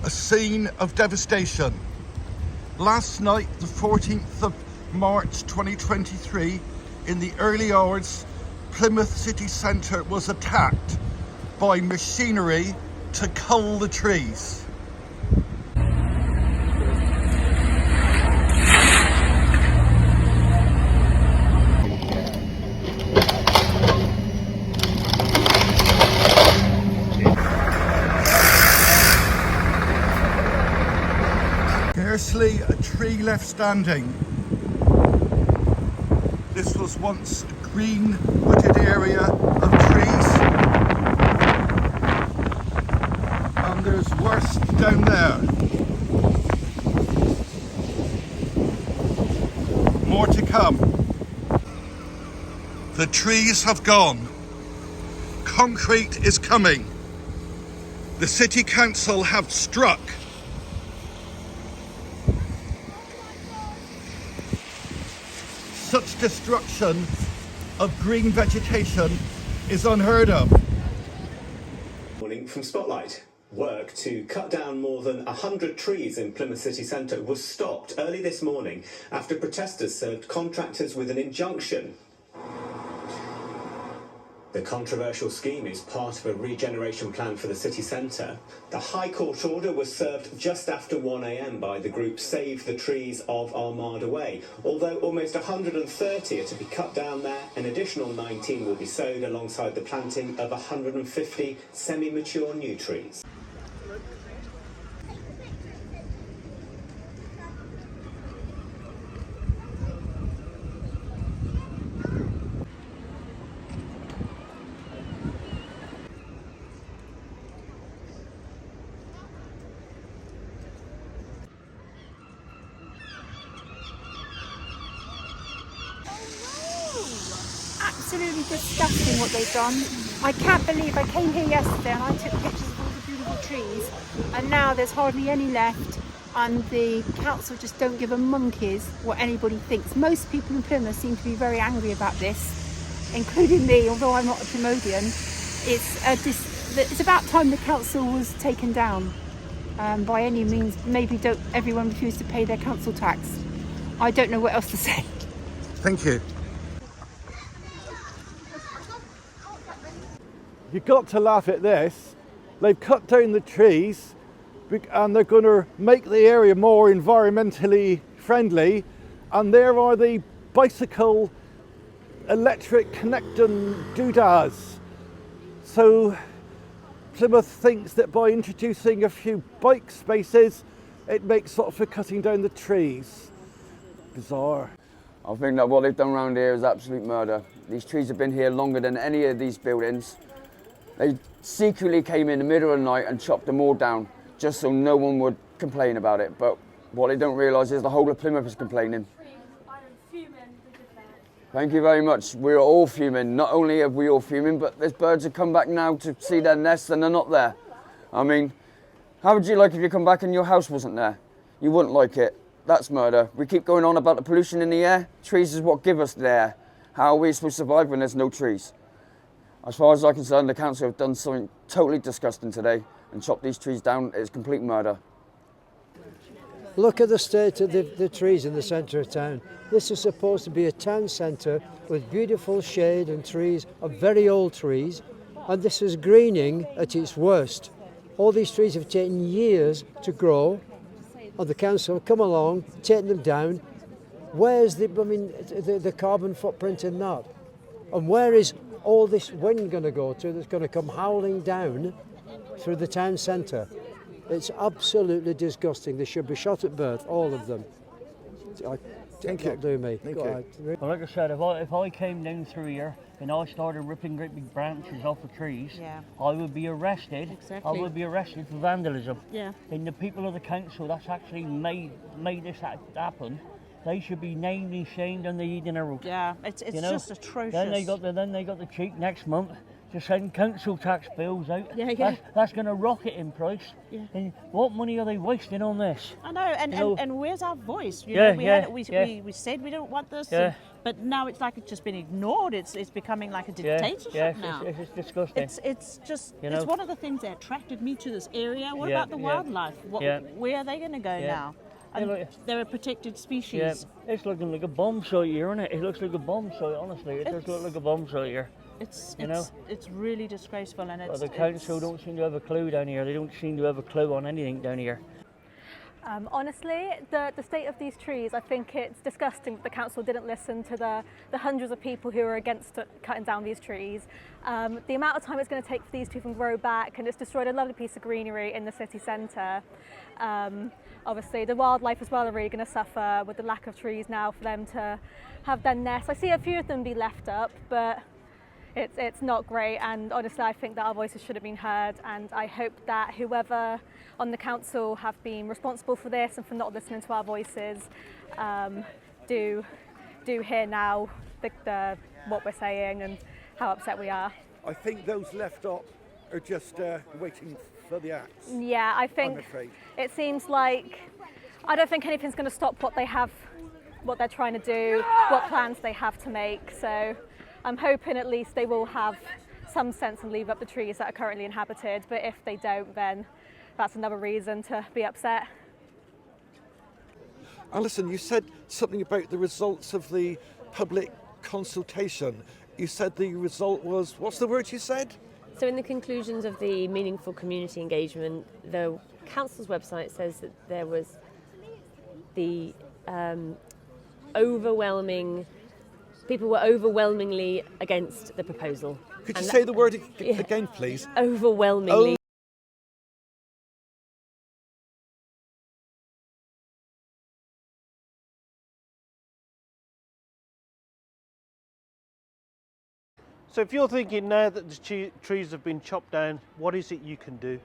a scene of devastation. Last night, the 14th of March 2023, in the early hours, Plymouth city centre was attacked by machinery to cull the trees. Scarcely a tree left standing. This was once a green wooded area of trees, and there's worse down there. More to come. The trees have gone. Concrete is coming. The City Council have struck. Such destruction of green vegetation is unheard of. Morning from Spotlight. Work to cut down more than 100 trees in Plymouth city centre was stopped early this morning after protesters served contractors with an injunction. The controversial scheme is part of a regeneration plan for the city centre. The High Court order was served just after 1 a.m. by the group Save the Trees of Armada Way. Although almost 130 are to be cut down there, an additional 19 will be sowed alongside the planting of 150 semi-mature new trees. Absolutely disgusting what they've done. I can't believe I came here yesterday and I took pictures of all the beautiful trees, and now there's hardly any left, and the council just don't give a monkey's what anybody thinks. Most people in Plymouth seem to be very angry about this, including me, although I'm not a Plymothian. It's about time the council was taken down. By any means, maybe don't everyone refuse to pay their council tax. I don't know what else to say. Thank you. You've got to laugh at this. They've cut down the trees and they're going to make the area more environmentally friendly, and there are the bicycle electric connecting doodads. So Plymouth thinks that by introducing a few bike spaces it makes up for cutting down the trees. Bizarre. I think that what they've done around here is absolute murder. These trees have been here longer than any of these buildings. They secretly came in the middle of the night and chopped them all down just so no one would complain about it. But what they don't realise is the whole of Plymouth is complaining. Thank you very much. We're all fuming. Not only are we all fuming, but there's birds that come back now to see their nests and they're not there. I mean, how would you like if you come back and your house wasn't there? You wouldn't like it. That's murder. We keep going on about the pollution in the air. Trees is what give us the air. How are we supposed to survive when there's no trees? As far as I'm concerned, the council have done something totally disgusting today and chopped these trees down. It's complete murder. Look at the state of the trees in the centre of town. This is supposed to be a town centre with beautiful shade and trees, of very old trees, and this is greening at its worst. All these trees have taken years to grow, and the council have come along, taken them down. Where's the carbon footprint in that? And where is all this wind going to go to that's going to come howling down through the town centre? It's absolutely disgusting. They should be shot at birth, all of them. Thank you. That'll do me. Thank you. Well, like I said, if I came down through here and I started ripping great big branches off the trees, I would be arrested. Exactly. I would be arrested for vandalism. Yeah. And the people of the council that's actually made this happen, they should be named and shamed on the Eden Herald. Yeah, it's you know? just atrocious. Then they got the cheek next month to send council tax bills out. Yeah. That's going to rocket in price. Yeah. And what money are they wasting on this? I know, and, You know? and where's our voice? You Yeah, know, yeah, we said we don't want this, Yeah. but now it's like it's just been ignored. It's becoming like a Yeah, dictatorship yeah, now. it's disgusting. It's just You it's know? one of the things that attracted me to this area. What Yeah, about the yeah. wildlife? Yeah. Where are they going to go Yeah. now? And look- they're a protected species. Yeah, it's looking like a bomb site here, isn't it? It looks like a bomb site, honestly. It does It's- look like a bomb site here. It's You know? it's really disgraceful, and But it's the council don't seem to have a clue down here. They don't seem to have a clue on anything down here. Honestly, the state of these trees, I think it's disgusting that the council didn't listen to the hundreds of people who are against cutting down these trees. The amount of time it's going to take for these to even grow back, and it's destroyed a lovely piece of greenery in the city centre. Obviously, the wildlife as well are really going to suffer with the lack of trees now for them to have their nests. I see a few of them be left up, but it's not great, and honestly I think that our voices should have been heard, and I hope that whoever on the council have been responsible for this and for not listening to our voices do hear now what we're saying and how upset we are. I think those left up are just waiting for the axe. Yeah, I I'm think afraid. it seems like I don't think anything's going to stop what they're trying to do, what plans they have to make. So I'm hoping at least they will have some sense and leave up the trees that are currently inhabited, but if they don't, then that's another reason to be upset. Alison, you said something about the results of the public consultation. You said the result was, what's the word you said? So in the conclusions of the meaningful community engagement, the council's website says that there was the people were overwhelmingly against the proposal. Could you And say that- the word Yeah. again, please? Overwhelmingly. So if you're thinking now that the trees have been chopped down, what is it you can do?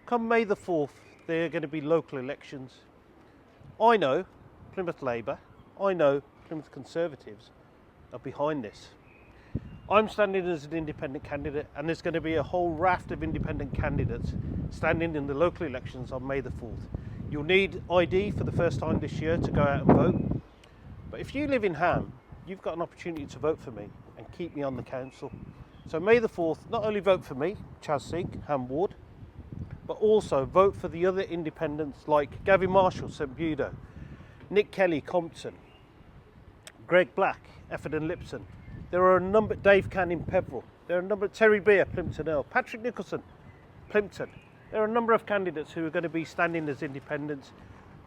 Come May the 4th, there are going to be local elections. I know Plymouth Labour, I know Plymouth Conservatives are behind this. I'm standing as an independent candidate, and there's going to be a whole raft of independent candidates standing in the local elections on May the 4th. You'll need ID for the first time this year to go out and vote. But if you live in Ham, you've got an opportunity to vote for me and keep me on the council. So May the 4th, not only vote for me, Chas Singh, Ham Ward, but also vote for the other independents like Gavin Marshall, St Budo, Nick Kelly, Compton, Greg Black, Efferden Lipson. There are a number, Dave Canning, Peveril. There are a number, Terry Beer, Plimpton Earl, Patrick Nicholson, Plimpton. There are a number of candidates who are going to be standing as independents.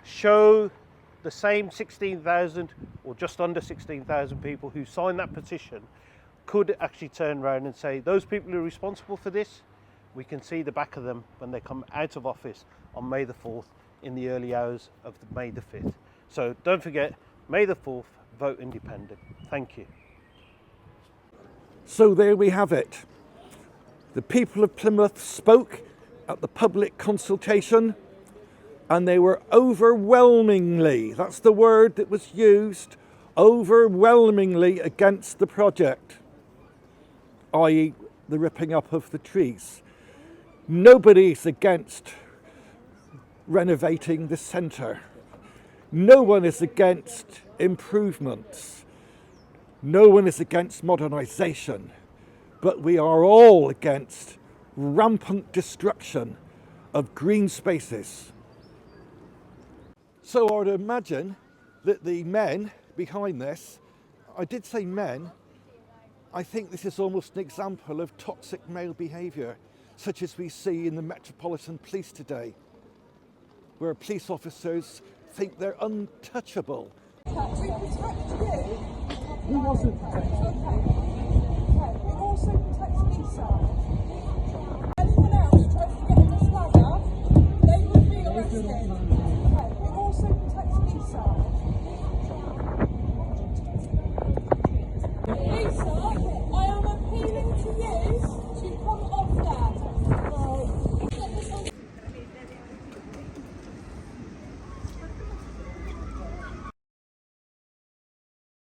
Show the same 16,000 or just under 16,000 people who signed that petition could actually turn around and say, those people who are responsible for this, we can see the back of them when they come out of office on May the 4th in the early hours of May the 5th. So don't forget, May the 4th, vote independent. Thank you. So there we have it. The people of Plymouth spoke at the public consultation, and they were overwhelmingly, that's the word that was used, overwhelmingly against the project, i.e. the ripping up of the trees. Nobody's against renovating the centre. No one is against improvements. No one is against modernisation. But we are all against rampant destruction of green spaces. So I would imagine that the men behind this, I did say men, I think this is almost an example of toxic male behaviour, such as we see in the Metropolitan Police today, where police officers think they're untouchable. Who wasn't protected?